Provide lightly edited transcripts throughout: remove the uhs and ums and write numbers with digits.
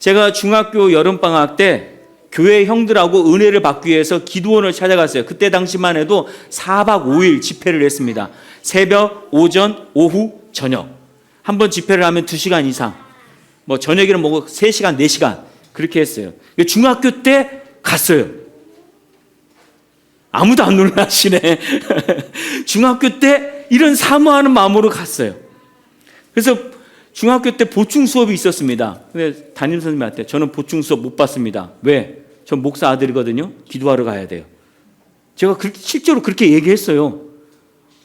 제가 중학교 여름방학 때 교회 형들하고 은혜를 받기 위해서 기도원을 찾아갔어요. 그때 당시만 해도 4박 5일 집회를 했습니다. 새벽, 오전, 오후, 저녁. 한 번 집회를 하면 2시간 이상. 뭐 저녁에는 먹고 3시간, 4시간. 그렇게 했어요. 중학교 때 갔어요. 아무도 안 놀라시네. 중학교 때 이런 사모하는 마음으로 갔어요. 그래서 중학교 때 보충 수업이 있었습니다. 근데 담임 선생님한테 저는 보충 수업 못 받습니다. 왜? 전 목사 아들이거든요. 기도하러 가야 돼요. 제가 실제로 그렇게 얘기했어요.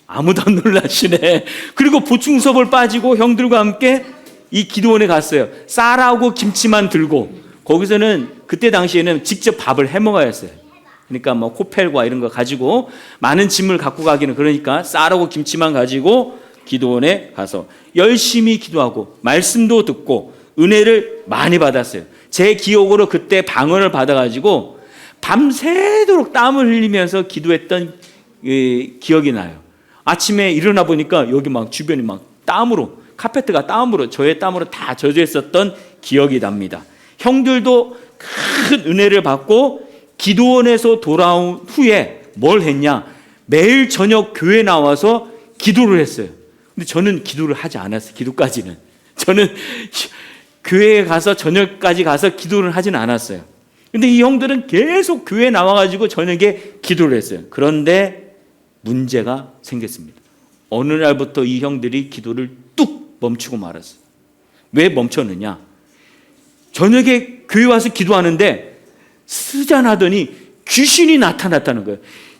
아무도 안 놀라시네. 그리고 보충 수업을 빠지고 형들과 함께 이 기도원에 갔어요. 쌀하고 김치만 들고, 거기서는 그때 당시에는 직접 밥을 해 먹어야 했어요. 그러니까 뭐 코펠과 이런 거 가지고 많은 짐을 갖고 가기는 그러니까 쌀하고 김치만 가지고 기도원에 가서 열심히 기도하고 말씀도 듣고 은혜를 많이 받았어요. 제 기억으로 그때 방언을 받아가지고 밤새도록 땀을 흘리면서 기도했던 기억이 나요. 아침에 일어나 보니까 여기 막 주변이 막 땀으로, 카페트가 땀으로, 저의 땀으로 다 젖어 있었던 기억이 납니다. 형들도 큰 은혜를 받고 기도원에서 돌아온 후에 뭘 했냐? 매일 저녁 교회 나와서 기도를 했어요. 근데 저는 기도를 하지 않았어요. 기도까지는. 저는 교회에 가서 저녁까지 가서 기도를 하진 않았어요. 근데 이 형들은 계속 교회에 나와가지고 저녁에 기도를 했어요. 그런데 문제가 생겼습니다. 어느 날부터 이 형들이 기도를 뚝 멈추고 말았어요. 왜 멈췄느냐? 저녁에 교회 와서 기도하는데 스잔하더니 귀신이 나타났다는 거예요.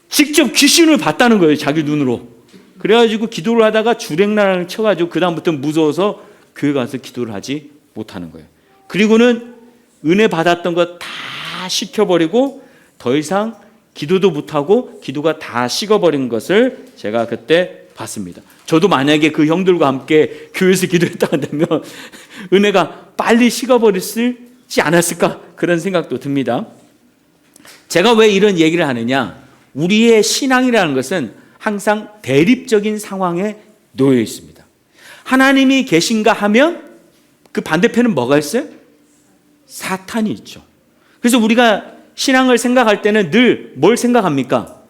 직접 귀신을 봤다는 거예요. 자기 눈으로. 그래가지고 기도를 하다가 주랭랑을 쳐가지고 그 다음부터 무서워서 교회 가서 기도를 하지 못하는 거예요. 그리고는 은혜 받았던 거 다 식혀버리고 더 이상 기도도 못하고 기도가 다 식어버린 것을 제가 그때 봤습니다. 저도 만약에 그 형들과 함께 교회에서 기도했다 한다면 은혜가 빨리 식어버리지 않았을까, 그런 생각도 듭니다. 제가 왜 이런 얘기를 하느냐? 우리의 신앙이라는 것은 항상 대립적인 상황에 놓여 있습니다. 하나님이 계신가 하면 그 반대편은 뭐가 있어요? 사탄이 있죠. 그래서 우리가 신앙을 생각할 때는 늘 뭘 생각합니까?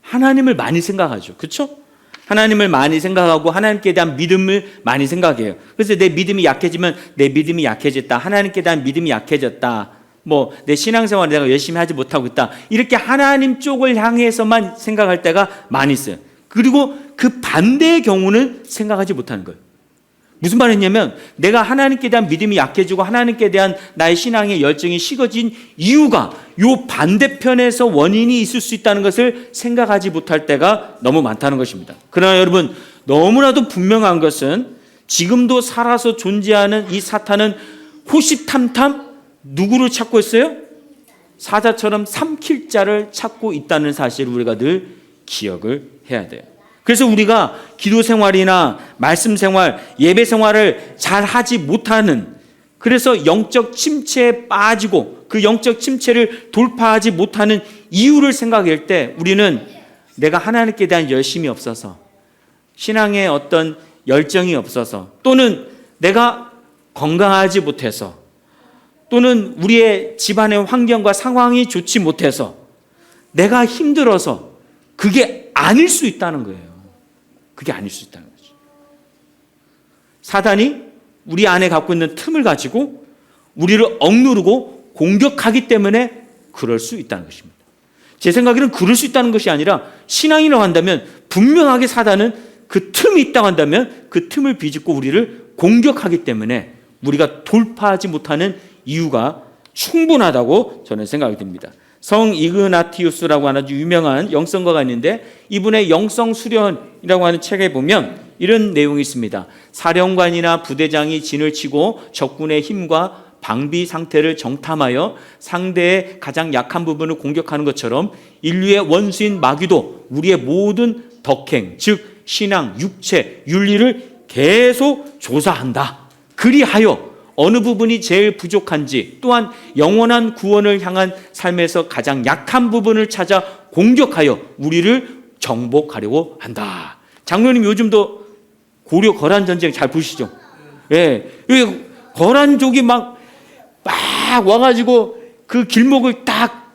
하나님을 많이 생각하죠. 그렇죠? 하나님을 많이 생각하고 하나님께 대한 믿음을 많이 생각해요. 그래서 내 믿음이 약해지면 내 믿음이 약해졌다. 하나님께 대한 믿음이 약해졌다. 뭐 내 신앙생활을 내가 열심히 하지 못하고 있다. 이렇게 하나님 쪽을 향해서만 생각할 때가 많이 있어요. 그리고 그 반대의 경우는 생각하지 못하는 거예요. 무슨 말이냐면 내가 하나님께 대한 믿음이 약해지고 하나님께 대한 나의 신앙의 열정이 식어진 이유가 요 반대편에서 원인이 있을 수 있다는 것을 생각하지 못할 때가 너무 많다는 것입니다. 그러나 여러분, 너무나도 분명한 것은 지금도 살아서 존재하는 이 사탄은 호시탐탐 누구를 찾고 있어요? 사자처럼 삼킬 자를 찾고 있다는 사실을 우리가 늘 기억을 해야 돼요. 그래서 우리가 기도 생활이나 말씀 생활, 예배 생활을 잘 하지 못하는, 그래서 영적 침체에 빠지고 그 영적 침체를 돌파하지 못하는 이유를 생각할 때 우리는 내가 하나님께 대한 열심이 없어서, 신앙에 어떤 열정이 없어서, 또는 내가 건강하지 못해서, 또는 우리의 집안의 환경과 상황이 좋지 못해서, 내가 힘들어서, 그게 아닐 수 있다는 거예요. 그게 아닐 수 있다는 거죠. 사단이 우리 안에 갖고 있는 틈을 가지고 우리를 억누르고 공격하기 때문에 그럴 수 있다는 것입니다. 제 생각에는 그럴 수 있다는 것이 아니라, 신앙이라고 한다면 분명하게 사단은 그 틈이 있다고 한다면 그 틈을 비집고 우리를 공격하기 때문에 우리가 돌파하지 못하는 이유가 충분하다고 저는 생각이 듭니다. 성 이그나티우스라고 하는 아주 유명한 영성가가 있는데, 이분의 영성 수련이라고 하는 책에 보면 이런 내용이 있습니다. 사령관이나 부대장이 진을 치고 적군의 힘과 방비 상태를 정탐하여 상대의 가장 약한 부분을 공격하는 것처럼 인류의 원수인 마귀도 우리의 모든 덕행, 즉 신앙, 육체, 윤리를 계속 조사한다. 그리하여 어느 부분이 제일 부족한지, 또한 영원한 구원을 향한 삶에서 가장 약한 부분을 찾아 공격하여 우리를 정복하려고 한다. 장로님 요즘도 고려 거란 전쟁 잘 보시죠? 예, 거란족이 막 막 와가지고 그 길목을 딱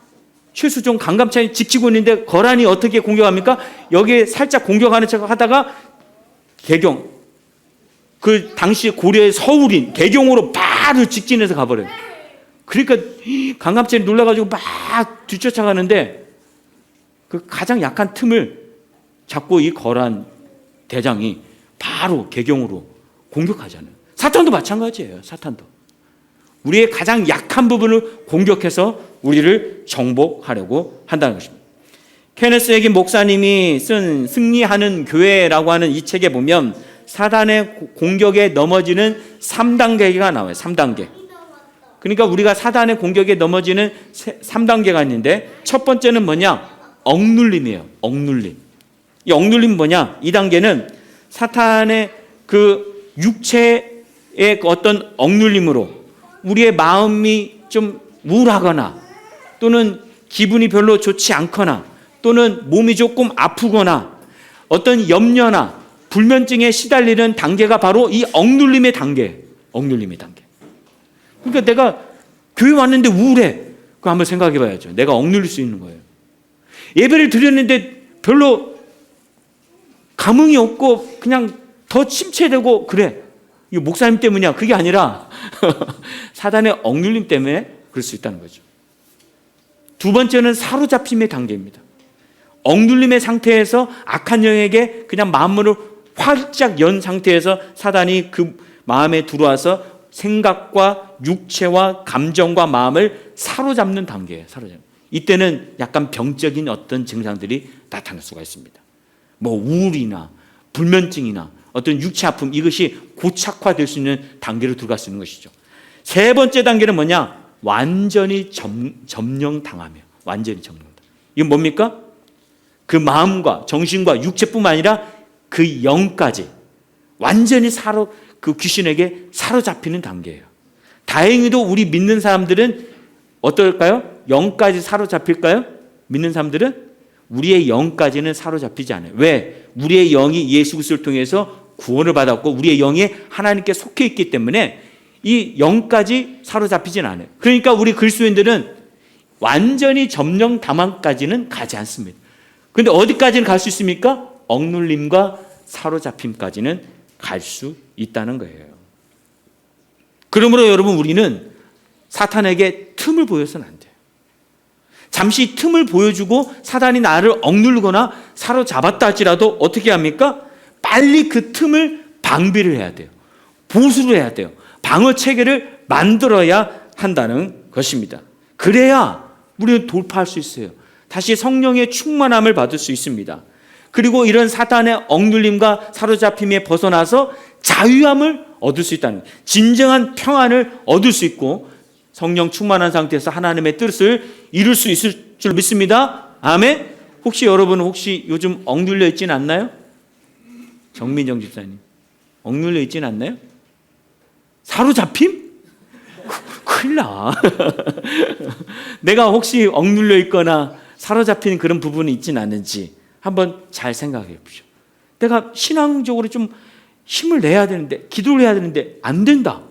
최수종 강감찬이 지키고 있는데 거란이 어떻게 공격합니까? 여기에 살짝 공격하는 척 하다가 개경, 그 당시 고려의 서울인 개경으로 바로 직진해서 가버려요. 그러니까 강감찬이 놀라가지고 막 뒤쫓아가는데 그 가장 약한 틈을 잡고 이 거란 대장이 바로 개경으로 공격하잖아요. 사탄도 마찬가지예요. 사탄도 우리의 가장 약한 부분을 공격해서 우리를 정복하려고 한다는 것입니다. 케네스 해긴 목사님이 쓴 승리하는 교회라고 하는 이 책에 보면 사단의 공격에 넘어지는 3단계가 나와요. 3단계. 그러니까 우리가 사단의 공격에 넘어지는 3단계가 있는데 첫 번째는 뭐냐? 억눌림이에요. 억눌림. 이 억눌림 뭐냐? 이 단계는 사탄의 그 육체의 어떤 억눌림으로 우리의 마음이 좀 우울하거나 또는 기분이 별로 좋지 않거나 또는 몸이 조금 아프거나 어떤 염려나 불면증에 시달리는 단계가 바로 이 억눌림의 단계. 억눌림의 단계. 그러니까 내가 교회 왔는데 우울해. 그거 한번 생각해 봐야죠. 내가 억눌릴 수 있는 거예요. 예배를 드렸는데 별로 감흥이 없고 그냥 더 침체되고 그래. 이거 목사님 때문이야. 그게 아니라 사단의 억눌림 때문에 그럴 수 있다는 거죠. 두 번째는 사로잡힘의 단계입니다. 억눌림의 상태에서 악한 영에게 그냥 마음을 활짝 연 상태에서 사단이 그 마음에 들어와서 생각과 육체와 감정과 마음을 사로잡는 단계예요. 사로잡는. 이때는 약간 병적인 어떤 증상들이 나타날 수가 있습니다. 뭐 우울이나 불면증이나 어떤 육체 아픔, 이것이 고착화될 수 있는 단계로 들어갈 수 있는 것이죠. 세 번째 단계는 뭐냐? 완전히 점령당하며. 완전히 점령당하며. 이건 뭡니까? 그 마음과 정신과 육체뿐만 아니라 그 영까지 완전히 그 귀신에게 사로잡히는 단계예요. 다행히도 우리 믿는 사람들은 어떨까요? 영까지 사로잡힐까요? 믿는 사람들은 우리의 영까지는 사로잡히지 않아요. 왜? 우리의 영이 예수 그리스도를 통해서 구원을 받았고 우리의 영이 하나님께 속해 있기 때문에 이 영까지 사로잡히진 않아요. 그러니까 우리 그리스도인들은 완전히 점령 담안까지는 가지 않습니다. 그런데 어디까지는 갈 수 있습니까? 억눌림과 사로잡힘까지는 갈 수 있다는 거예요. 그러므로 여러분, 우리는 사탄에게 틈을 보여서는 안 돼요. 잠시 틈을 보여주고 사단이 나를 억누르거나 사로잡았다 할지라도 어떻게 합니까? 빨리 그 틈을 방비를 해야 돼요. 보수를 해야 돼요. 방어 체계를 만들어야 한다는 것입니다. 그래야 우리는 돌파할 수 있어요. 다시 성령의 충만함을 받을 수 있습니다. 그리고 이런 사탄의 억눌림과 사로잡힘에 벗어나서 자유함을 얻을 수 있다는 거예요. 진정한 평안을 얻을 수 있고 성령 충만한 상태에서 하나님의 뜻을 이룰 수 있을 줄 믿습니다. 아멘. 혹시 여러분은 혹시 요즘 억눌려 있지는 않나요? 정민정 집사님, 억눌려 있지는 않나요? 사로잡힘? 큰일 나. 내가 혹시 억눌려 있거나 사로잡힌 그런 부분이 있지는 않은지 한번 잘 생각해 보십시오. 내가 신앙적으로 좀 힘을 내야 되는데, 기도를 해야 되는데 안 된다.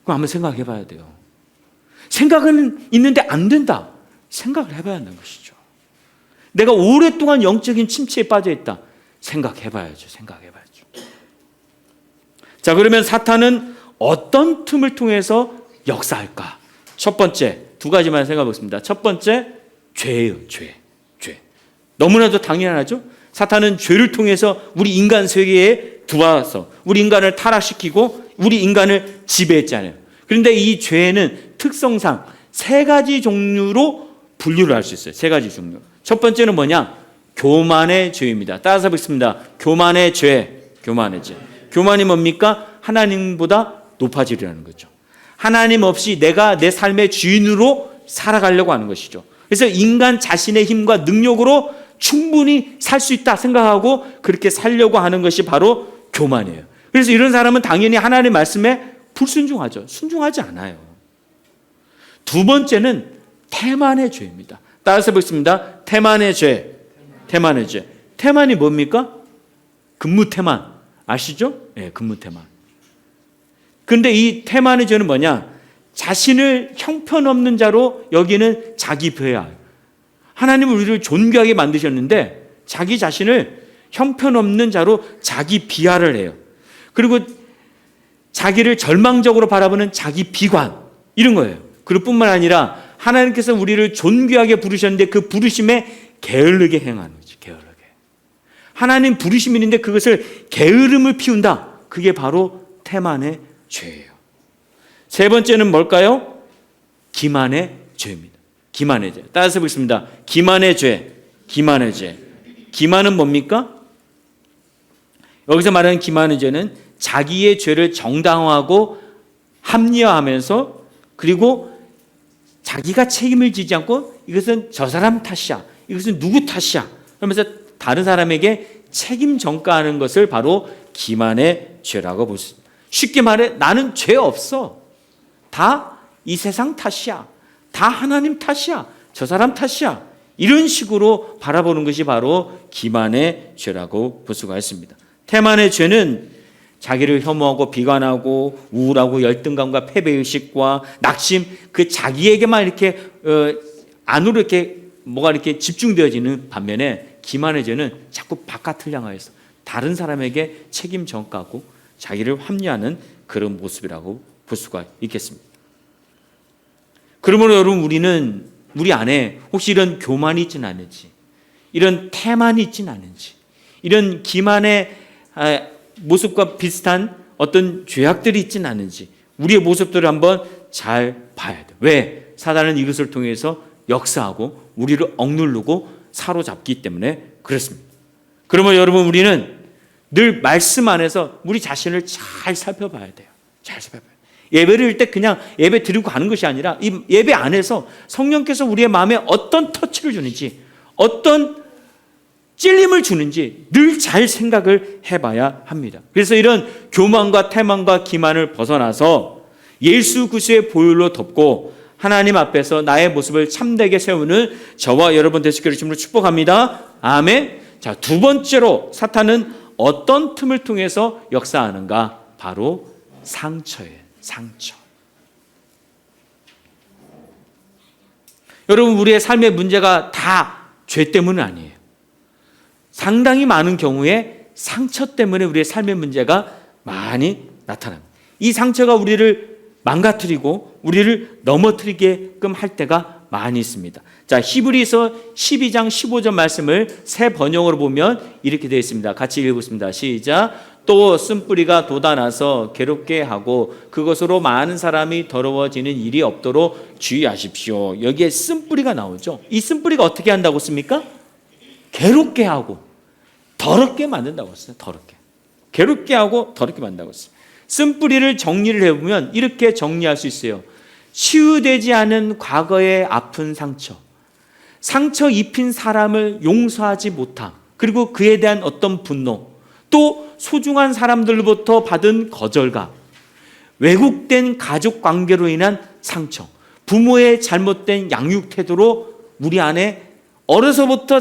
그럼 한번 생각해 봐야 돼요. 생각은 있는데 안 된다. 생각을 해봐야 하는 것이죠. 내가 오랫동안 영적인 침체에 빠져 있다. 생각해 봐야죠. 생각해 봐야죠. 자, 그러면 사탄은 어떤 틈을 통해서 역사할까? 첫 번째, 두 가지만 생각해 보겠습니다. 첫 번째, 죄예요. 죄. 너무나도 당연하죠. 사탄은 죄를 통해서 우리 인간 세계에 들어와서 우리 인간을 타락시키고 우리 인간을 지배했잖아요. 그런데 이 죄는 특성상 세 가지 종류로 분류를 할 수 있어요. 세 가지 종류. 첫 번째는 뭐냐? 교만의 죄입니다. 따라서 보겠습니다. 교만의 죄. 교만의 죄. 교만이 뭡니까? 하나님보다 높아지려는 거죠. 하나님 없이 내가 내 삶의 주인으로 살아가려고 하는 것이죠. 그래서 인간 자신의 힘과 능력으로 충분히 살 수 있다 생각하고 그렇게 살려고 하는 것이 바로 교만이에요. 그래서 이런 사람은 당연히 하나님의 말씀에 불순종하죠. 순종하지 않아요. 두 번째는 태만의 죄입니다. 따라서 보겠습니다. 태만의 죄. 태만의 죄. 태만이 뭡니까? 근무태만. 아시죠? 네, 근무태만. 그런데 이 태만의 죄는 뭐냐? 자신을 형편없는 자로 여기는 자기 배야. 하나님은 우리를 존귀하게 만드셨는데 자기 자신을 형편없는 자로 자기 비하를 해요. 그리고 자기를 절망적으로 바라보는 자기 비관, 이런 거예요. 그럴 뿐만 아니라 하나님께서 우리를 존귀하게 부르셨는데 그 부르심에 게으르게 행하는 거지. 게으르게. 하나님 부르심이 있는데 그것을 게으름을 피운다. 그게 바로 태만의 죄예요. 세 번째는 뭘까요? 기만의 죄입니다. 기만의 죄. 따라서 보겠습니다. 기만의 죄. 기만의 죄. 기만은 뭡니까? 여기서 말하는 기만의 죄는 자기의 죄를 정당화하고 합리화하면서 그리고 자기가 책임을 지지 않고 이것은 저 사람 탓이야. 이것은 누구 탓이야. 그러면서 다른 사람에게 책임 전가하는 것을 바로 기만의 죄라고 볼 수 있습니다. 쉽게 말해 나는 죄 없어. 다 이 세상 탓이야. 다 하나님 탓이야. 저 사람 탓이야. 이런 식으로 바라보는 것이 바로 기만의 죄라고 볼 수가 있습니다. 태만의 죄는 자기를 혐오하고 비관하고 우울하고 열등감과 패배의식과 낙심, 그 자기에게만 이렇게 안으로 이렇게 뭐가 이렇게 집중되어지는 반면에 기만의 죄는 자꾸 바깥을 향하여서 다른 사람에게 책임 전가하고 자기를 합리화하는 그런 모습이라고 볼 수가 있겠습니다. 그러므로 여러분 우리 안에 혹시 이런 교만이 있지는 않은지, 이런 태만이 있지는 않은지, 이런 기만의 모습과 비슷한 어떤 죄악들이 있지는 않은지 우리의 모습들을 한번 잘 봐야 돼요. 왜? 사단은 이것을 통해서 역사하고 우리를 억누르고 사로잡기 때문에 그렇습니다. 그러면 여러분 우리는 늘 말씀 안에서 우리 자신을 잘 살펴봐야 돼요. 잘 살펴봐야 돼요. 예배를 드릴 때 그냥 예배 드리고 가는 것이 아니라 이 예배 안에서 성령께서 우리의 마음에 어떤 터치를 주는지, 어떤 찔림을 주는지 늘 잘 생각을 해봐야 합니다. 그래서 이런 교만과 태만과 기만을 벗어나서 예수 그리스도의 보혈로 덮고 하나님 앞에서 나의 모습을 참되게 세우는 저와 여러분 되시기를 주님으로 축복합니다. 아멘. 자, 두 번째로 사탄은 어떤 틈을 통해서 역사하는가? 바로 상처예요. 상처. 여러분 우리의 삶의 문제가 다 죄 때문은 아니에요. 상당히 많은 경우에 상처 때문에 우리의 삶의 문제가 많이 나타납니다. 이 상처가 우리를 망가뜨리고 우리를 넘어뜨리게끔 할 때가 많이 있습니다. 자, 히브리서 12장 15절 말씀을 새 번역으로 보면 이렇게 되어 있습니다. 같이 읽어보겠습니다. 시작. 또 쓴뿌리가 돋아나서 괴롭게 하고 그것으로 많은 사람이 더러워지는 일이 없도록 주의하십시오. 여기에 쓴뿌리가 나오죠. 이 쓴뿌리가 어떻게 한다고 씁니까? 괴롭게 하고 더럽게 만든다고 했어요. 더럽게. 괴롭게 하고 더럽게 만든다고 했어요. 쓴뿌리를 정리를 해보면 이렇게 정리할 수 있어요. 치유되지 않은 과거의 아픈 상처, 상처 입힌 사람을 용서하지 못함, 그리고 그에 대한 어떤 분노, 또 소중한 사람들로부터 받은 거절감, 왜곡된 가족 관계로 인한 상처, 부모의 잘못된 양육 태도로 우리 안에 어려서부터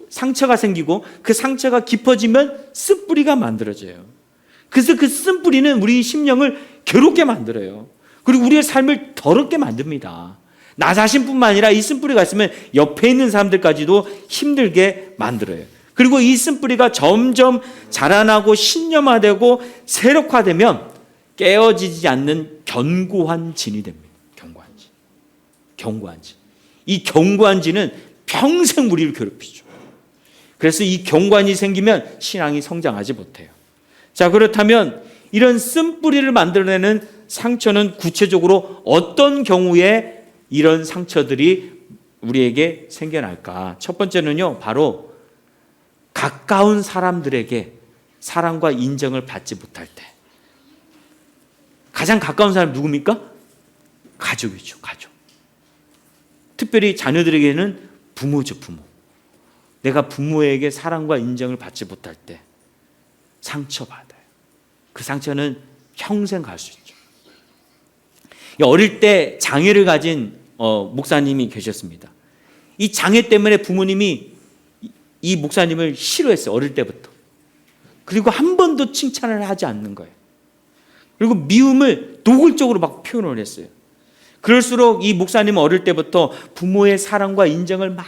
상처가 생기고 그 상처가 깊어지면 쓴뿌리가 만들어져요. 그래서 그 쓴뿌리는 우리 심령을 괴롭게 만들어요. 그리고 우리의 삶을 더럽게 만듭니다. 나 자신뿐만 아니라 이 쓴뿌리가 있으면 옆에 있는 사람들까지도 힘들게 만들어요. 그리고 이 쓴뿌리가 점점 자라나고 신념화되고 세력화되면 깨어지지 않는 견고한 진이 됩니다. 견고한 진. 견고한 진. 이 견고한 진은 평생 우리를 괴롭히죠. 그래서 이 견고한이 생기면 신앙이 성장하지 못해요. 자, 그렇다면 이런 쓴뿌리를 만들어내는 상처는 구체적으로 어떤 경우에 이런 상처들이 우리에게 생겨날까? 첫 번째는요, 바로 가까운 사람들에게 사랑과 인정을 받지 못할 때. 가장 가까운 사람이 누굽니까? 가족이죠, 가족. 특별히 자녀들에게는 부모죠, 부모. 내가 부모에게 사랑과 인정을 받지 못할 때 상처받아요. 그 상처는 평생 갈 수 있죠. 어릴 때 장애를 가진 목사님이 계셨습니다. 이 장애 때문에 부모님이 이 목사님을 싫어했어요. 어릴 때부터. 그리고 한 번도 칭찬을 하지 않는 거예요. 그리고 미움을 노골적으로 막 표현을 했어요. 그럴수록 이 목사님은 어릴 때부터 부모의 사랑과 인정을 막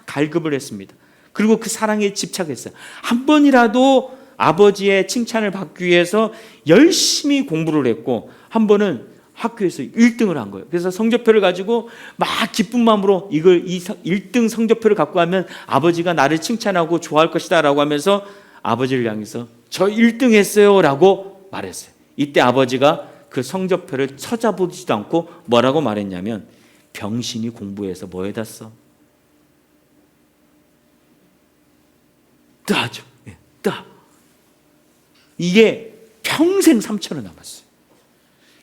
갈급을 했습니다. 그리고 그 사랑에 집착했어요. 한 번이라도 아버지의 칭찬을 받기 위해서 열심히 공부를 했고, 한 번은 학교에서 1등을 한 거예요. 그래서 성적표를 가지고 막 기쁜 마음으로 이 1등 성적표를 갖고 가면 아버지가 나를 칭찬하고 좋아할 것이다 라고 하면서 아버지를 향해서 저 1등 했어요 라고 말했어요. 이때 아버지가 그 성적표를 쳐다보지도 않고 뭐라고 말했냐면, 병신이 공부해서 뭐에다 써? 뜨하죠. 뜨하. 이게 평생 상처로 남았어요.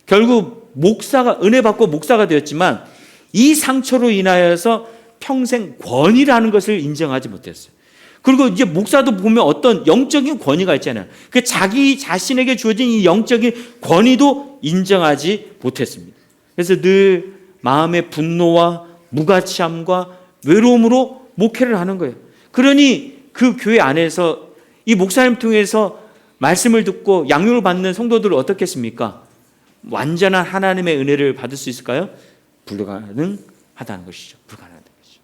결국 목사가, 은혜 받고 목사가 되었지만 이 상처로 인하여서 평생 권위라는 것을 인정하지 못했어요. 그리고 이제 목사도 보면 어떤 영적인 권위가 있잖아요. 그 자기 자신에게 주어진 이 영적인 권위도 인정하지 못했습니다. 그래서 늘 마음의 분노와 무가치함과 외로움으로 목회를 하는 거예요. 그러니 그 교회 안에서 이 목사님 통해서 말씀을 듣고 양육을 받는 성도들을 어떻겠습니까? 완전한 하나님의 은혜를 받을 수 있을까요? 불가능하다는 것이죠. 불가능하다는 것이죠.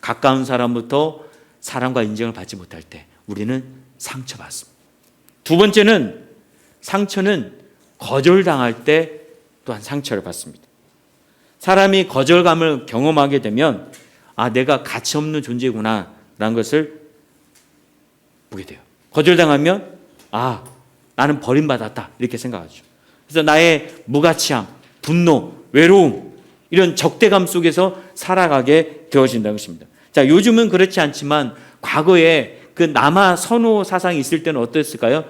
가까운 사람부터 사랑과 인정을 받지 못할 때 우리는 상처받습니다. 두 번째는, 상처는 거절당할 때 또한 상처를 받습니다. 사람이 거절감을 경험하게 되면 내가 가치 없는 존재구나 라는 것을 보게 돼요. 거절당하면 나는 버림받았다 이렇게 생각하죠. 그래서 나의 무가치함, 분노, 외로움, 이런 적대감 속에서 살아가게 되어진다는 것입니다. 자, 요즘은 그렇지 않지만 과거에 그 남아 선호 사상이 있을 때는 어땠을까요?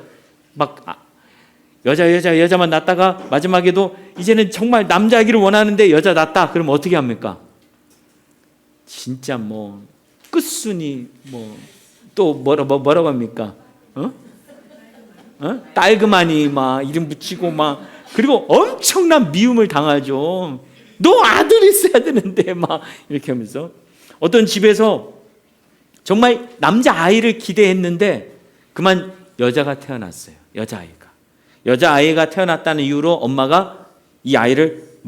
막 여자만 낳다가 마지막에도 이제는 정말 남자이기를 원하는데 여자 낳았다. 그럼 어떻게 합니까? 진짜 끝순이 또 뭐라고 합니까? 딸그마니 막 이름 붙이고 그리고 엄청난 미움을 당하죠. 너 아들 있어야 되는데 막 이렇게 하면서, 어떤 집에서 정말 남자아이를 기대했는데 그만 여자가 태어났어요. 여자아이가 태어났다는 이유로 엄마가 이 아이를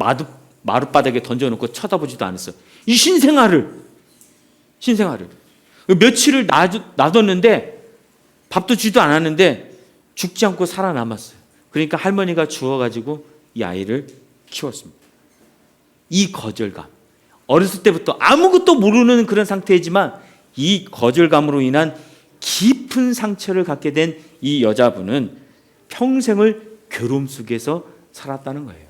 마룻바닥에 던져놓고 쳐다보지도 않았어요. 이 신생아를 며칠을 놔뒀는데 밥도 주지도 않았는데 죽지 않고 살아남았어요. 그러니까 할머니가 주워가지고 이 아이를 키웠습니다. 이 거절감, 어렸을 때부터 아무것도 모르는 그런 상태이지만 이 거절감으로 인한 깊은 상처를 갖게 된 이 여자분은 평생을 괴로움 속에서 살았다는 거예요.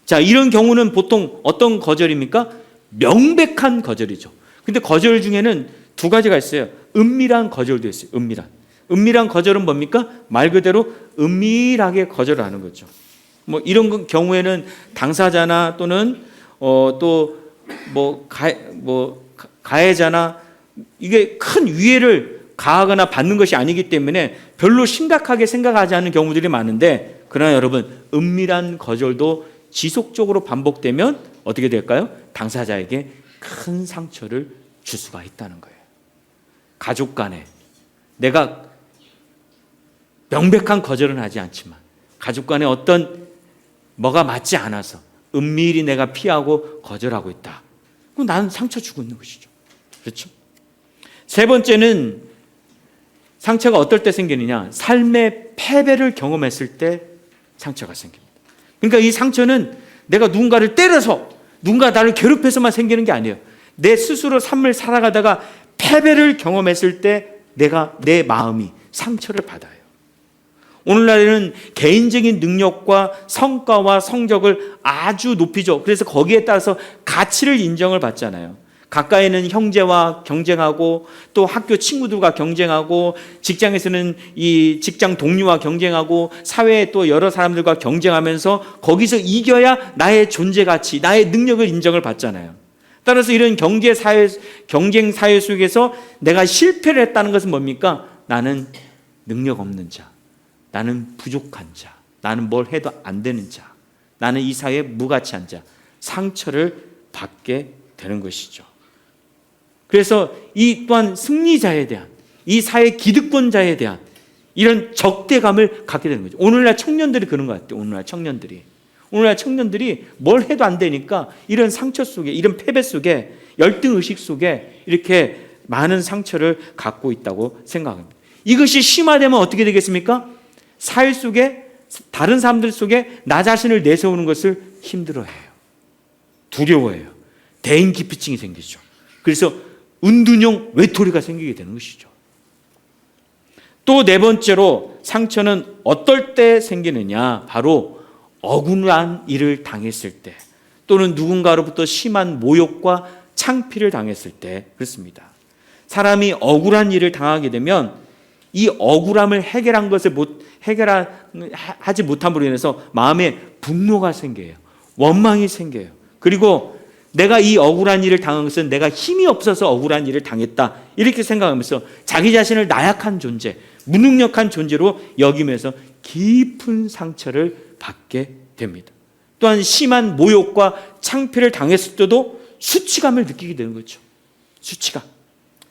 자, 이런 경우는 보통 어떤 거절입니까? 명백한 거절이죠. 근데 거절 중에는 두 가지가 있어요. 은밀한 거절도 있어요. 은밀한 거절은 뭡니까? 말 그대로 은밀하게 거절을 하는 거죠. 이런 경우에는 당사자나 또는 가해자나 이게 큰 위해를 가하거나 받는 것이 아니기 때문에 별로 심각하게 생각하지 않는 경우들이 많은데, 그러나 여러분, 은밀한 거절도 지속적으로 반복되면 어떻게 될까요? 당사자에게 큰 상처를 줄 수가 있다는 거예요. 가족 간에 내가 명백한 거절은 하지 않지만 가족 간에 어떤 뭐가 맞지 않아서 은밀히 내가 피하고 거절하고 있다. 그럼 나는 상처 주고 있는 것이죠. 그렇죠? 세 번째는, 상처가 어떨 때 생기느냐? 삶의 패배를 경험했을 때 상처가 생깁니다. 그러니까 이 상처는 내가 누군가를 때려서, 누군가 나를 괴롭혀서만 생기는 게 아니에요. 내 스스로 삶을 살아가다가 패배를 경험했을 때 내 마음이 상처를 받아요. 오늘날에는 개인적인 능력과 성과와 성적을 아주 높이죠. 그래서 거기에 따라서 가치를 인정을 받잖아요. 가까이는 형제와 경쟁하고, 또 학교 친구들과 경쟁하고, 직장에서는 이 직장 동료와 경쟁하고, 사회에 또 여러 사람들과 경쟁하면서 거기서 이겨야 나의 존재 가치, 나의 능력을 인정을 받잖아요. 따라서 이런 경쟁 사회 속에서 내가 실패를 했다는 것은 뭡니까? 나는 능력 없는 자, 나는 부족한 자, 나는 뭘 해도 안 되는 자, 나는 이 사회에 무가치한 자, 상처를 받게 되는 것이죠. 그래서 이 또한 승리자에 대한, 이 사회 기득권자에 대한 이런 적대감을 갖게 되는 거죠. 오늘날 청년들이 그런 것 같아요. 오늘날 오늘날 청년들이 뭘 해도 안 되니까 이런 상처 속에, 이런 패배 속에, 열등의식 속에 이렇게 많은 상처를 갖고 있다고 생각합니다. 이것이 심화되면 어떻게 되겠습니까? 사회 속에, 다른 사람들 속에 나 자신을 내세우는 것을 힘들어해요. 두려워해요. 대인기피증이 생기죠. 그래서 은둔형 외톨이가 생기게 되는 것이죠. 또 네 번째로 상처는 어떨 때 생기느냐? 바로 억울한 일을 당했을 때, 또는 누군가로부터 심한 모욕과 창피를 당했을 때 그렇습니다. 사람이 억울한 일을 당하게 되면 이 억울함을 해결하지 못함으로 인해서 마음에 분노가 생겨요. 원망이 생겨요. 그리고 내가 이 억울한 일을 당한 것은 내가 힘이 없어서 억울한 일을 당했다, 이렇게 생각하면서 자기 자신을 나약한 존재, 무능력한 존재로 여기면서 깊은 상처를 받게 됩니다. 또한 심한 모욕과 창피를 당했을 때도 수치감을 느끼게 되는 거죠. 수치감.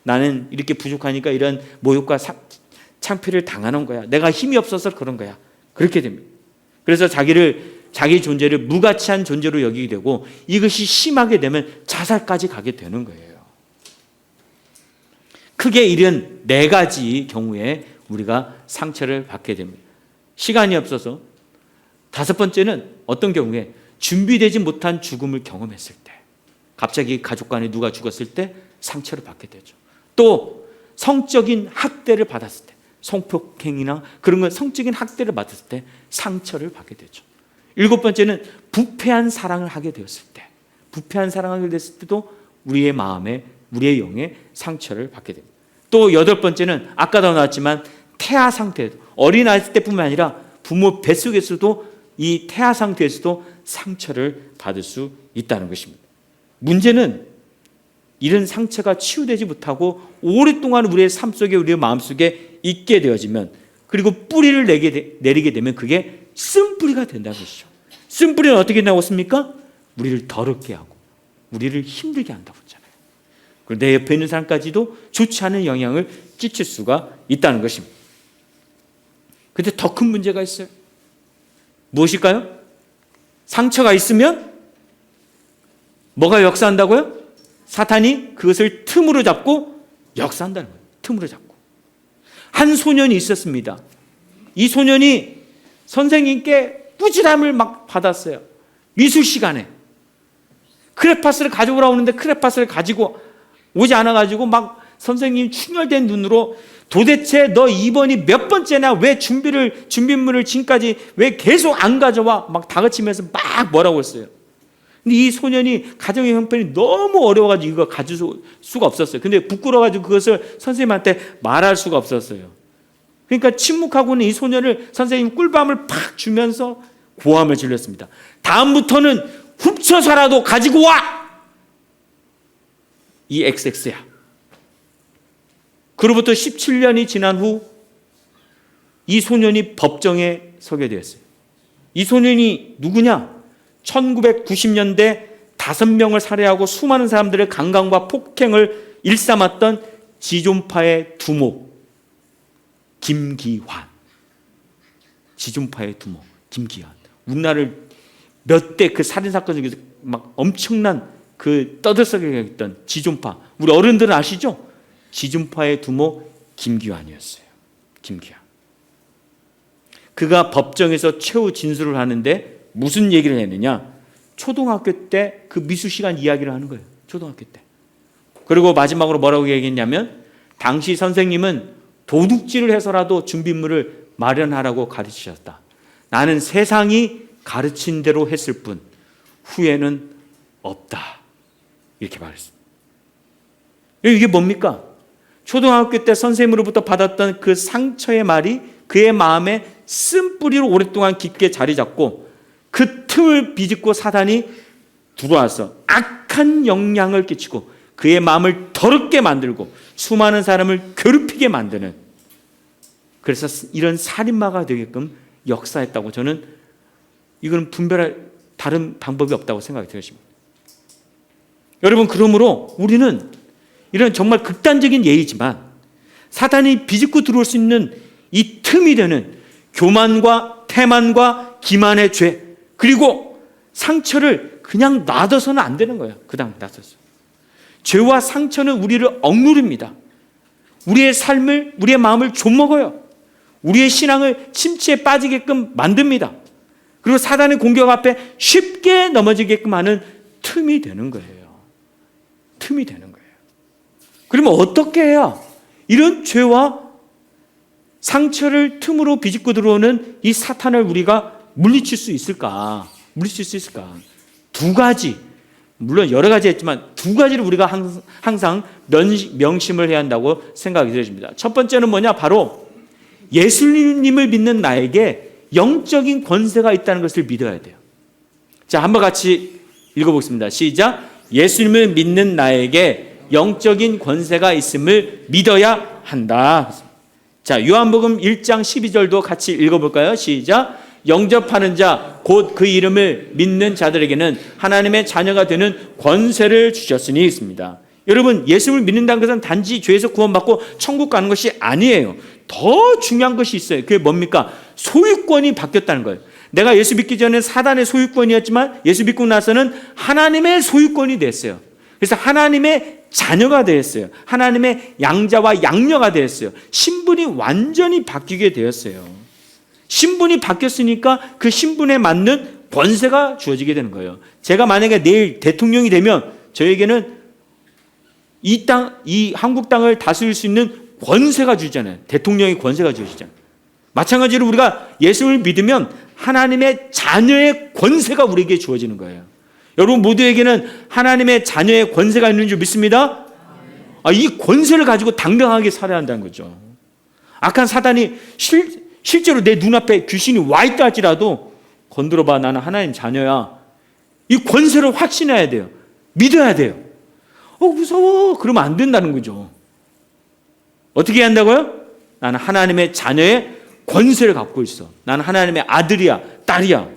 나는 이렇게 부족하니까 이런 모욕과 창피를 당하는 거야. 내가 힘이 없어서 그런 거야. 그렇게 됩니다. 그래서 자기 존재를 무가치한 존재로 여기게 되고, 이것이 심하게 되면 자살까지 가게 되는 거예요. 크게 이런 네 가지 경우에 우리가 상처를 받게 됩니다. 시간이 없어서 다섯 번째는 어떤 경우에 준비되지 못한 죽음을 경험했을 때, 갑자기 가족 간에 누가 죽었을 때 상처를 받게 되죠. 또 성적인 학대를 받았을 때, 성폭행이나 그런 건 성적인 학대를 받았을 때 상처를 받게 되죠. 일곱 번째는 부패한 사랑을 하게 되었을 때, 부패한 사랑을 하게 됐을 때도 우리의 마음에, 우리의 영에 상처를 받게 됩니다. 또 여덟 번째는 아까도 나왔지만 태아 상태, 어린아이 때뿐만 아니라 부모 뱃속에서도 이 태아 상태에서도 상처를 받을 수 있다는 것입니다. 문제는 이런 상처가 치유되지 못하고 오랫동안 우리의 삶 속에, 우리의 마음 속에 있게 되어지면, 그리고 뿌리를 내리게 되면 그게 쓴뿌리가 된다는 것이죠. 쓴뿌리는 어떻게 나왔습니까? 우리를 더럽게 하고 우리를 힘들게 한다고 했잖아요. 그리고 내 옆에 있는 사람까지도 좋지 않은 영향을 끼칠 수가 있다는 것입니다. 그런데 더 큰 문제가 있어요. 무엇일까요? 상처가 있으면 뭐가 역사한다고요? 사탄이 그것을 틈으로 잡고 역사한다는 거예요. 틈으로 잡고. 한 소년이 있었습니다. 이 소년이 선생님께 꾸지람을 막 받았어요. 미술 시간에. 크레파스를 가져오라고 하는데 크레파스를 가지고 오지 않아가지고 막 선생님 충혈된 눈으로, 도대체 너 이번이 몇 번째나, 왜 준비물을 지금까지 왜 계속 안 가져와? 막 다그치면서 막 뭐라고 했어요. 근데 이 소년이 가정의 형편이 너무 어려워가지고 이거 가질 수가 없었어요. 근데 부끄러워가지고 그것을 선생님한테 말할 수가 없었어요. 그러니까 침묵하고는 이 소년을 선생님 꿀밤을 팍 주면서 고함을 질렀습니다. 다음부터는 훔쳐서라도 가지고 와! 이 XX야. 그로부터 17년이 지난 후 이 소년이 법정에 서게 되었어요. 이 소년이 누구냐? 1990년대 5명을 살해하고 수많은 사람들의 강간과 폭행을 일삼았던 지존파의 두목 김기환. 지존파의 두목 김기환. 우리나라를 몇 대 그 살인사건 중에서 막 엄청난 그 떠들썩하게 했던 지존파. 우리 어른들은 아시죠? 지존파의 두목 김기환이었어요. 김기환. 그가 법정에서 최후 진술을 하는데 무슨 얘기를 했느냐? 초등학교 때 그 미술 시간 이야기를 하는 거예요. 초등학교 때. 그리고 마지막으로 뭐라고 얘기했냐면, 당시 선생님은 도둑질을 해서라도 준비물을 마련하라고 가르치셨다. 나는 세상이 가르친 대로 했을 뿐 후회는 없다. 이렇게 말했습니다. 이게 뭡니까? 초등학교 때 선생님으로부터 받았던 그 상처의 말이 그의 마음에 쓴뿌리로 오랫동안 깊게 자리 잡고, 그 틈을 비집고 사단이 들어와서 악한 영향을 끼치고 그의 마음을 더럽게 만들고 수많은 사람을 괴롭히게 만드는, 그래서 이런 살인마가 되게끔 역사했다고, 저는 이건 분별할 다른 방법이 없다고 생각이 들었습니다. 여러분, 그러므로 우리는 이런 정말 극단적인 예이지만 사단이 비집고 들어올 수 있는 이 틈이 되는 교만과 태만과 기만의 죄, 그리고 상처를 그냥 놔둬서는 안 되는 거예요. 그냥 놔둬서. 죄와 상처는 우리를 억누릅니다. 우리의 삶을, 우리의 마음을 좀먹어요. 우리의 신앙을 침체에 빠지게끔 만듭니다. 그리고 사단의 공격 앞에 쉽게 넘어지게끔 하는 틈이 되는 거예요. 틈이 되는 거예요. 그러면 어떻게 해야 이런 죄와 상처를 틈으로 비집고 들어오는 이 사탄을 우리가 물리칠 수 있을까? 물리칠 수 있을까? 두 가지, 물론 여러 가지 했지만 두 가지를 우리가 항상 명심을 해야 한다고 생각이 들어집니다. 첫 번째는 뭐냐? 바로 예수님을 믿는 나에게 영적인 권세가 있다는 것을 믿어야 돼요. 자, 한번 같이 읽어보겠습니다. 시작. 예수님을 믿는 나에게 영적인 권세가 있음을 믿어야 한다. 자, 요한복음 1장 12절도 같이 읽어볼까요? 시작. 영접하는 자, 곧 그 이름을 믿는 자들에게는 하나님의 자녀가 되는 권세를 주셨으니 있습니다. 여러분, 예수를 믿는다는 것은 단지 죄에서 구원받고 천국 가는 것이 아니에요. 더 중요한 것이 있어요. 그게 뭡니까? 소유권이 바뀌었다는 거예요. 내가 예수 믿기 전에 사단의 소유권이었지만 예수 믿고 나서는 하나님의 소유권이 됐어요. 그래서 하나님의 자녀가 되었어요. 하나님의 양자와 양녀가 되었어요. 신분이 완전히 바뀌게 되었어요. 신분이 바뀌었으니까 그 신분에 맞는 권세가 주어지게 되는 거예요. 제가 만약에 내일 대통령이 되면 저에게는 이 한국 땅을 다스릴 수 있는 권세가 주잖아요. 대통령의 권세가 주어지잖아요. 마찬가지로 우리가 예수를 믿으면 하나님의 자녀의 권세가 우리에게 주어지는 거예요. 여러분 모두에게는 하나님의 자녀의 권세가 있는 줄 믿습니다. 이 권세를 가지고 당당하게 살아야 한다는 거죠. 악한 사단이 실제로 내 눈앞에 귀신이 와 있다 할지라도 건드려봐, 나는 하나님 자녀야. 이 권세를 확신해야 돼요. 믿어야 돼요. 무서워. 그러면 안 된다는 거죠. 어떻게 해야 한다고요? 나는 하나님의 자녀의 권세를 갖고 있어. 나는 하나님의 아들이야, 딸이야.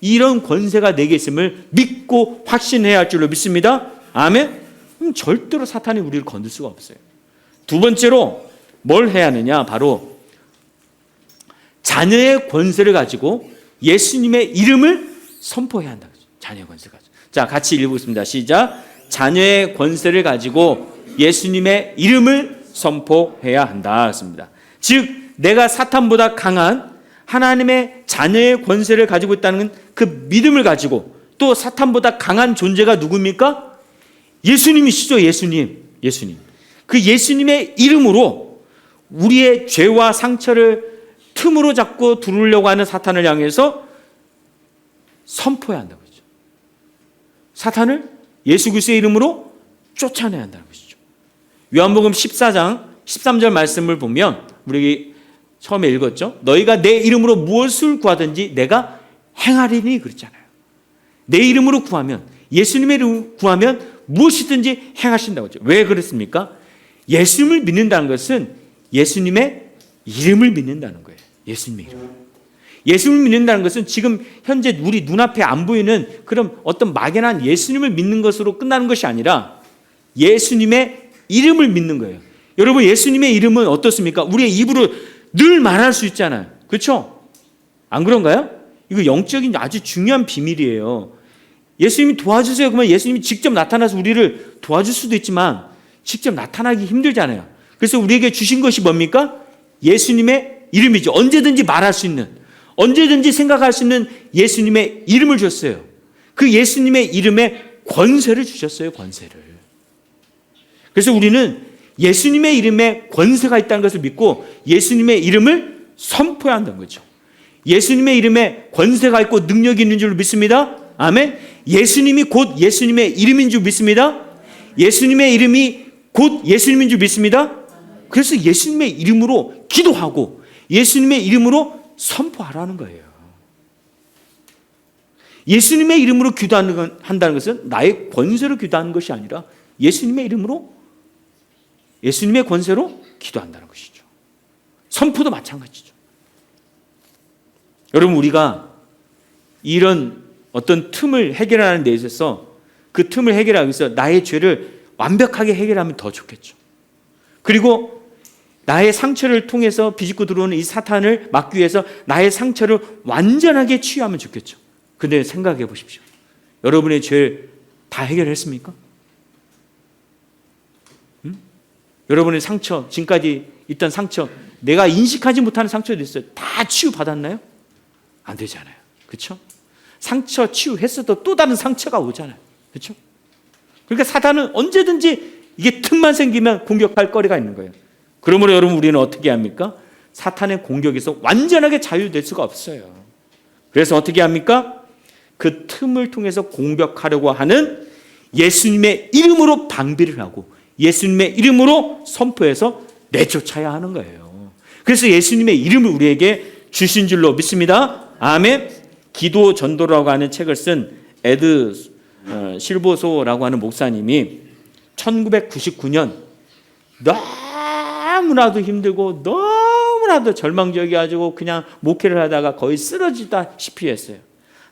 이런 권세가 내게 있음을 믿고 확신해야 할 줄로 믿습니다. 아멘? 그럼 절대로 사탄이 우리를 건들 수가 없어요. 두 번째로 뭘 해야 하느냐? 바로 자녀의 권세를 가지고 예수님의 이름을 선포해야 한다. 자녀의 권세를 가지고. 자, 같이 읽어보겠습니다. 시작. 자녀의 권세를 가지고 예수님의 이름을 선포해야 한다. 했습니다. 즉, 내가 사탄보다 강한 하나님의 자녀의 권세를 가지고 있다는 그 믿음을 가지고 또 사탄보다 강한 존재가 누굽니까? 예수님이시죠. 예수님. 그 예수님의 이름으로 우리의 죄와 상처를 틈으로 잡고 두르려고 하는 사탄을 향해서 선포해야 한다고 그러죠. 사탄을 예수 그리스도의 이름으로 쫓아내야 한다는 것이죠. 요한복음 14장 13절 말씀을 보면 우리 처음에 읽었죠. 너희가 내 이름으로 무엇을 구하든지 내가 행하리니 그랬잖아요. 내 이름으로 구하면, 예수님의 이름으로 구하면 무엇이든지 행하신다고 하죠. 왜 그랬습니까? 예수님을 믿는다는 것은 예수님의 이름을 믿는다는 거예요. 예수님의 이름. 예수님을 믿는다는 것은 지금 현재 우리 눈앞에 안 보이는 그런 어떤 막연한 예수님을 믿는 것으로 끝나는 것이 아니라 예수님의 이름을 믿는 거예요. 여러분, 예수님의 이름은 어떻습니까? 우리의 입으로 늘 말할 수 있잖아요. 그렇죠? 안 그런가요? 이거 영적인 아주 중요한 비밀이에요. 예수님이 도와주세요. 그러면 예수님이 직접 나타나서 우리를 도와줄 수도 있지만 직접 나타나기 힘들잖아요. 그래서 우리에게 주신 것이 뭡니까? 예수님의 이름이죠. 언제든지 말할 수 있는, 언제든지 생각할 수 있는 예수님의 이름을 줬어요. 그 예수님의 이름에 권세를 주셨어요. 권세를. 그래서 우리는 예수님의 이름에 권세가 있다는 것을 믿고 예수님의 이름을 선포해야 한다는 거죠. 예수님의 이름에 권세가 있고 능력이 있는 줄 믿습니다. 아멘. 예수님이 곧 예수님의 이름인 줄 믿습니다. 예수님의 이름이 곧 예수님인 줄 믿습니다. 그래서 예수님의 이름으로 기도하고 예수님의 이름으로 선포하라는 거예요. 예수님의 이름으로 기도한다는 것은 나의 권세로 기도하는 것이 아니라 예수님의 이름으로, 예수님의 권세로 기도한다는 것이죠. 선포도 마찬가지죠. 여러분, 우리가 이런 어떤 틈을 해결하는 데 있어서 그 틈을 해결하기 위해서 나의 죄를 완벽하게 해결하면 더 좋겠죠. 그리고 나의 상처를 통해서 비집고 들어오는 이 사탄을 막기 위해서 나의 상처를 완전하게 치유하면 좋겠죠. 근데 생각해 보십시오. 여러분의 죄 다 해결했습니까? 여러분의 상처, 지금까지 있던 상처, 내가 인식하지 못하는 상처도 있어요. 다 치유받았나요? 안 되잖아요. 그렇죠? 상처 치유했어도 또 다른 상처가 오잖아요. 그렇죠? 그러니까 사단은 언제든지 이게 틈만 생기면 공격할 거리가 있는 거예요. 그러므로 여러분, 우리는 어떻게 합니까? 사탄의 공격에서 완전하게 자유될 수가 없어요. 그래서 어떻게 합니까? 그 틈을 통해서 공격하려고 하는 예수님의 이름으로 방비를 하고 예수님의 이름으로 선포해서 내쫓아야 하는 거예요. 그래서 예수님의 이름을 우리에게 주신 줄로 믿습니다. 아멘. 기도 전도라고 하는 책을 쓴 에드 실보소라고 하는 목사님이 1999년 너무나도 힘들고 너무나도 절망적이어가지고 그냥 목회를 하다가 거의 쓰러지다시피 했어요.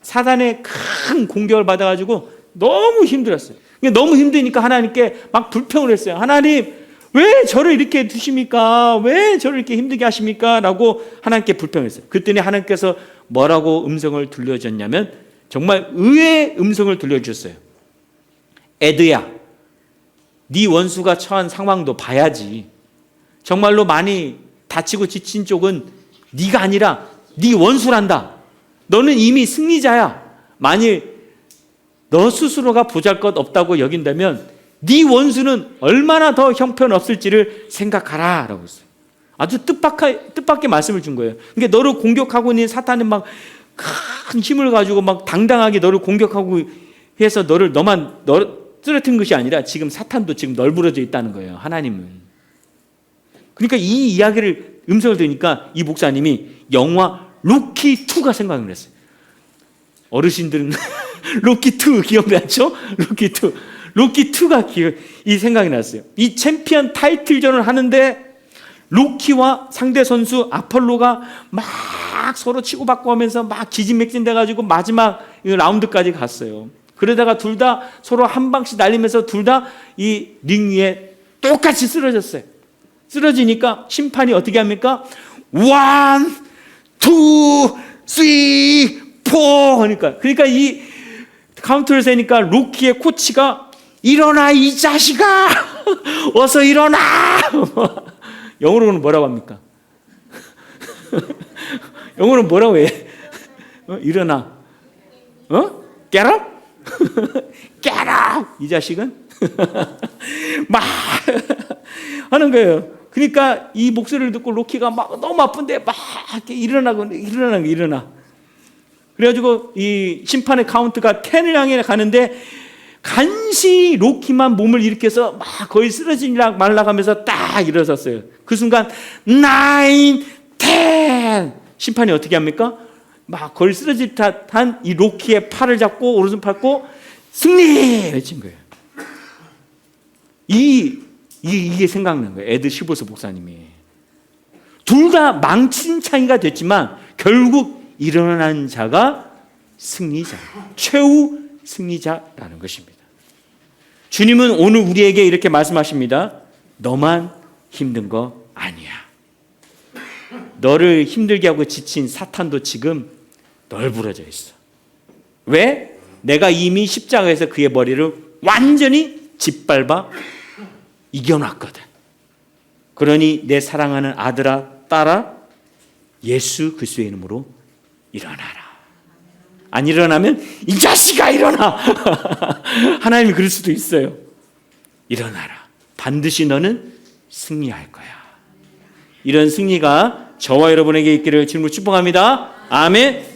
사단의 큰 공격을 받아가지고 너무 힘들었어요. 너무 힘드니까 하나님께 막 불평을 했어요. 하나님, 왜 저를 이렇게 두십니까? 왜 저를 이렇게 힘들게 하십니까? 라고 하나님께 불평했어요. 그랬더니 하나님께서 뭐라고 음성을 들려줬냐면 정말 의외의 음성을 들려주셨어요. 에드야, 네 원수가 처한 상황도 봐야지. 정말로 많이 다치고 지친 쪽은 네가 아니라 네 원수란다. 너는 이미 승리자야. 만일 너 스스로가 보잘것없다고 여긴다면 네 원수는 얼마나 더 형편없을지를 생각하라 라고 했어요. 아주 뜻밖의 말씀을 준 거예요. 그러니까 너를 공격하고 있는 사탄은 막 큰 힘을 가지고 막 당당하게 너를 공격하고 해서 너만 쓰러뜨린 것이 아니라 지금 사탄도 지금 널브러져 있다는 거예요. 하나님은. 그러니까 이 이야기를 음성을 들으니까 이 목사님이 영화 로키2가 생각을 했어요. 어르신들은 로키2 기억나죠? 로키2가 이 생각이 났어요. 이 챔피언 타이틀전을 하는데 로키와 상대 선수 아폴로가 막 서로 치고받고 하면서 막 기진맥진 돼가지고 마지막 라운드까지 갔어요. 그러다가 둘 다 서로 한 방씩 날리면서 둘 다 이 링 위에 똑같이 쓰러졌어요. 쓰러지니까 심판이 어떻게 합니까? 1, 2, 3, 4 하니까, 그러니까 이 카운트를 세니까 로키의 코치가 일어나 이 자식아 어서 일어나. 영어로는 뭐라고 합니까? 영어로는 뭐라고 해? 일어나. Get up? Get up! 이 자식은? 막 하는 거예요. 그러니까 이 목소리를 듣고 로키가 막 너무 아픈데 막 일어나. 그래가지고 이 심판의 카운트가 10을 향해 가는데 간신히 로키만 몸을 일으켜서 막 거의 쓰러지려 말라가면서 딱 일어섰어요. 그 순간 9, 10 심판이 어떻게 합니까? 막 거의 쓰러질 듯한 이 로키의 팔을 잡고 오른손 밟고 승리! 외친 거예요. 이게 생각난 거예요. 에드 시보스 목사님이. 둘 다 망친 차이가 됐지만 결국 일어난 자가 승리자, 최후 승리자라는 것입니다. 주님은 오늘 우리에게 이렇게 말씀하십니다. 너만 힘든 거 아니야. 너를 힘들게 하고 지친 사탄도 지금 널브러져 있어. 왜? 내가 이미 십자가에서 그의 머리를 완전히 짓밟아 이겨놨거든. 그러니 내 사랑하는 아들아, 딸아, 예수 그리스도의 이름으로 일어나라. 안 일어나면 이 자식아 일어나. 하나님이 그럴 수도 있어요. 일어나라. 반드시 너는 승리할 거야. 이런 승리가 저와 여러분에게 있기를 주님으로 축복합니다. 아멘.